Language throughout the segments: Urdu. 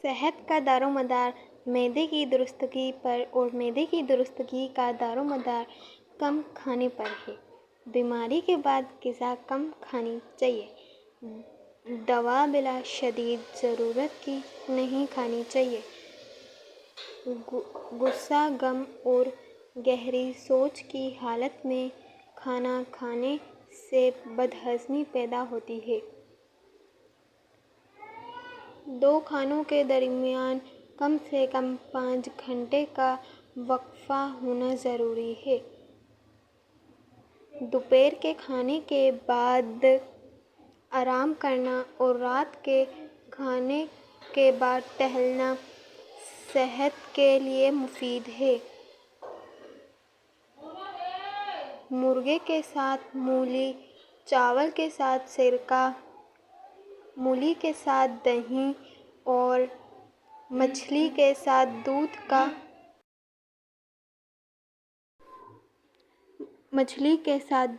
صحت کا دار و مدار معدے کی درستگی پر اور معدے کی درستگی کا دار و مدار کم کھانے پر ہے۔ بیماری کے بعد غذا کم کھانی چاہیے۔ دوا بلا شدید ضرورت کی نہیں کھانی چاہیے۔ غصہ، غم اور گہری سوچ کی حالت میں کھانا کھانے سے بدہضمی پیدا ہوتی ہے۔ دو کھانوں کے درمیان کم سے کم 5 گھنٹے کا وقفہ ہونا ضروری ہے۔ دوپہر کے کھانے کے بعد آرام کرنا اور رات کے کھانے کے بعد ٹہلنا صحت کے لیے مفید ہے۔ مرغے کے ساتھ مولی، چاول کے ساتھ سرکہ، مولی کے ساتھ دہی اور مچھلی کے ساتھ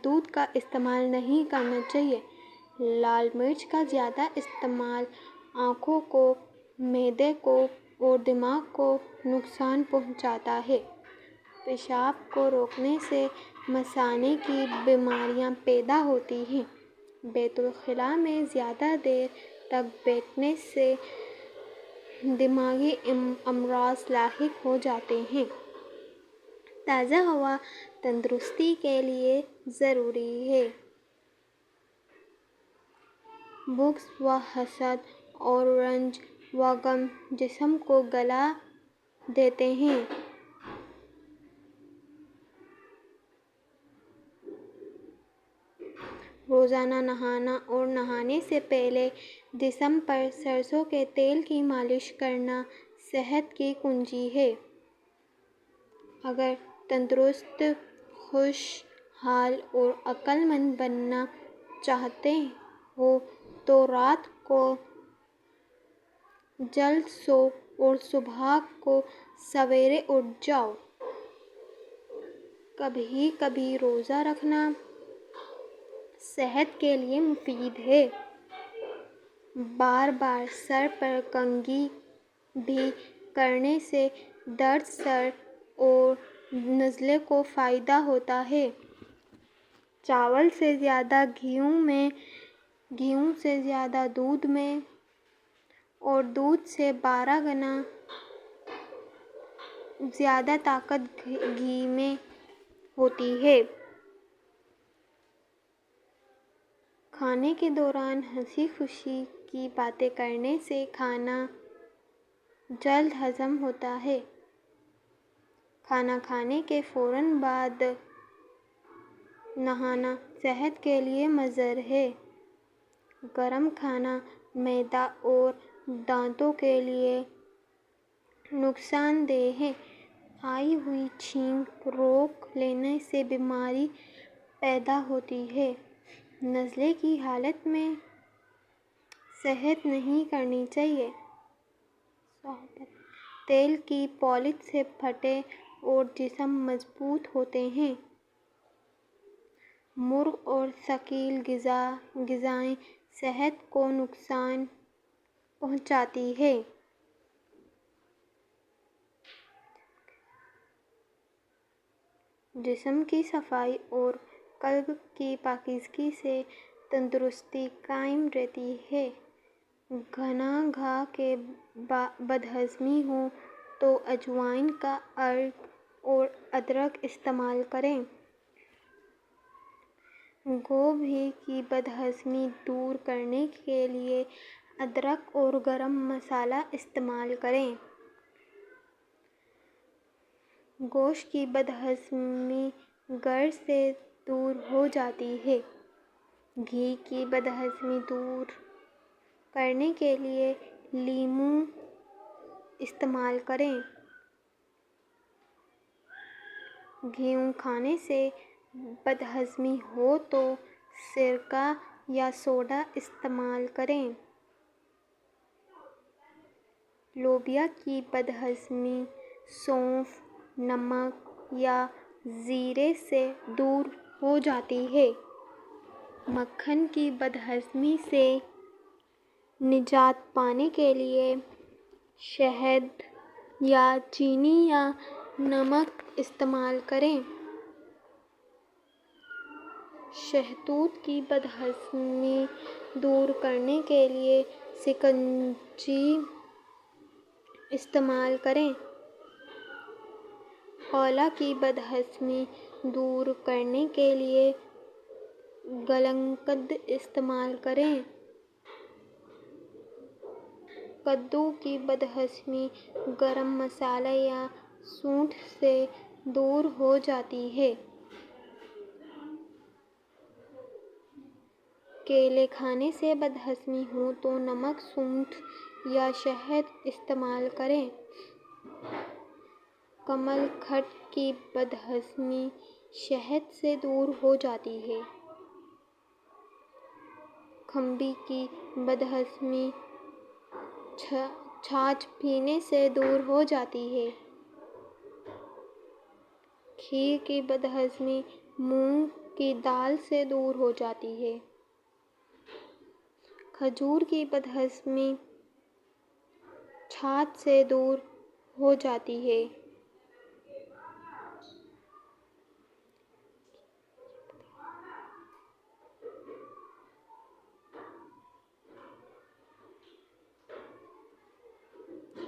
دودھ کا استعمال نہیں کرنا چاہیے۔ لال مرچ کا زیادہ استعمال آنکھوں کو، معدے کو اور دماغ کو نقصان پہنچاتا ہے۔ پیشاب کو روکنے سے مثانے کی بیماریاں پیدا ہوتی ہیں۔ بیت الخلاء میں زیادہ دیر تک بیٹھنے سے دماغی امراض لاحق ہو جاتے ہیں۔ تازہ ہوا تندرستی کے لیے ضروری ہے۔ بغض و حسد اور رنج و غم جسم کو گلا دیتے ہیں۔ روزانہ نہانا اور نہانے سے پہلے جسم پر سرسوں کے تیل کی مالش کرنا صحت کی کنجی ہے۔ اگر تندرست، خوشحال اور عقل مند بننا چاہتے ہو تو رات کو جلد سو اور صبح کو سویرے اٹھ جاؤ۔ کبھی کبھی روزہ رکھنا صحت کے لیے مفید ہے۔ بار بار سر پر کنگھی بھی کرنے سے درد سر اور نزلے کو فائدہ ہوتا ہے۔ چاول سے زیادہ گیہوں سے زیادہ دودھ میں اور دودھ سے 12 گنا زیادہ طاقت گھی میں ہوتی ہے۔ کھانے کے دوران ہنسی خوشی کی باتیں کرنے سے کھانا جلد ہضم ہوتا ہے۔ کھانا کھانے کے فوراً بعد نہانا صحت کے لیے مضر ہے۔ گرم کھانا معدہ اور دانتوں کے لیے نقصان دہ ہے۔ آئی ہوئی چھینک روک لینے سے بیماری پیدا ہوتی ہے۔ نزلے کی حالت میں صحت نہیں کرنی چاہیے۔ تیل کی پالش سے پٹھے اور جسم مضبوط ہوتے ہیں۔ مرغ اور ثقیل غذائیں صحت کو نقصان پہنچاتی ہیں۔ جسم کی صفائی اور قلب کی پاکیزگی سے تندرستی قائم رہتی ہے۔ گھنا گھا کے بدہضمی ہو تو اجوائن کا عرق اور ادرک استعمال کریں۔ گوبھی کی بدہضمی دور کرنے کے لیے ادرک اور گرم مسالہ استعمال کریں۔ گوشت کی بدہضمی غر سے دور ہو جاتی ہے۔ گھی کی بدہضمی دور کرنے کے لیے لیموں استعمال کریں۔ گھیو کھانے سے بدہضمی ہو تو سرکہ یا سوڈا استعمال کریں۔ لوبیا کی بدہضمی سونف، نمک یا زیرے سے دور ہو جاتی ہے۔ مکھن کی بدہضمی سے نجات پانے کے لیے شہد یا چینی یا نمک استعمال کریں۔ شہتوت کی بدہضمی دور کرنے کے لیے شکنجی استعمال کریں۔ خولہ کی بدہضمی دور کرنے کے لیے گلقند استعمال کریں۔ کدو کی بدہضمی گرم مسالہ یا سونٹھ سے دور ہو جاتی ہے۔ کیلے کھانے سے بدہضمی ہو تو نمک، سونٹھ یا شہد استعمال کریں۔ کمل کھٹ کی بدہضمی شہد سے دور ہو جاتی ہے۔ کھمبی کی بدہضمی چھاچھ پینے سے دور ہو جاتی ہے۔ کھیر کی بدہضمی مونگ کی دال سے دور ہو جاتی ہے۔ کھجور کی بدہضمی چھاچھ سے دور ہو جاتی ہے۔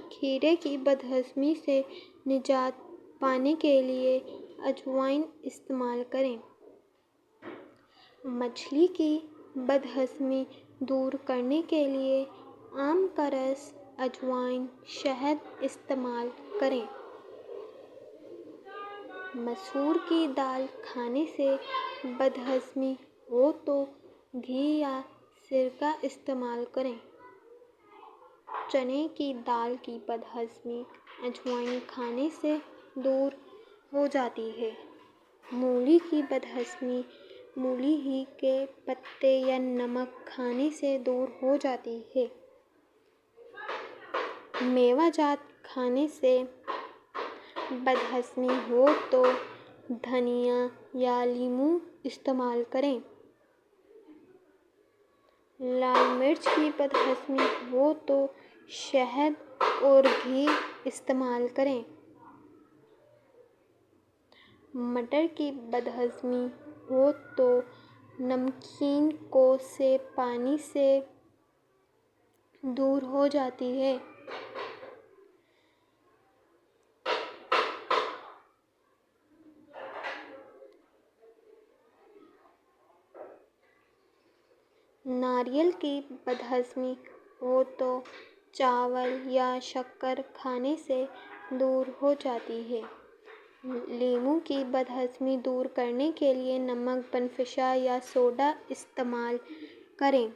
کھیرے کی بدہضمی سے نجات پانے کے لیے اجوائن استعمال کریں۔ مچھلی کی بدہضمی دور کرنے کے لیے آم کا رس، اجوائن، شہد استعمال کریں۔ مسور کی دال کھانے سے بدہضمی ہو تو گھی یا سرکہ استعمال کریں۔ چنے کی دال کی بدہضمی اجوائن کھانے سے دور ہو جاتی ہے۔ مولی کی بدہضمی مولی کے پتے یا نمک کھانے سے دور ہو جاتی ہے۔ میوہ جات کھانے سے بدہضمی ہو تو دھنیا یا لیموں استعمال کریں۔ لال مرچ کی بدہضمی ہو تو شہد اور گھی استعمال کریں۔ مٹر کی بدہضمی ہو تو نمکین کوسے پانی سے دور ہو جاتی ہے۔ ناریل کی بدہضمی ہو تو چاول یا شکر کھانے سے دور ہو جاتی ہے۔ لیموں کی بدہضمی دور کرنے کے لیے نمک، بنفشا یا سوڈا استعمال کریں۔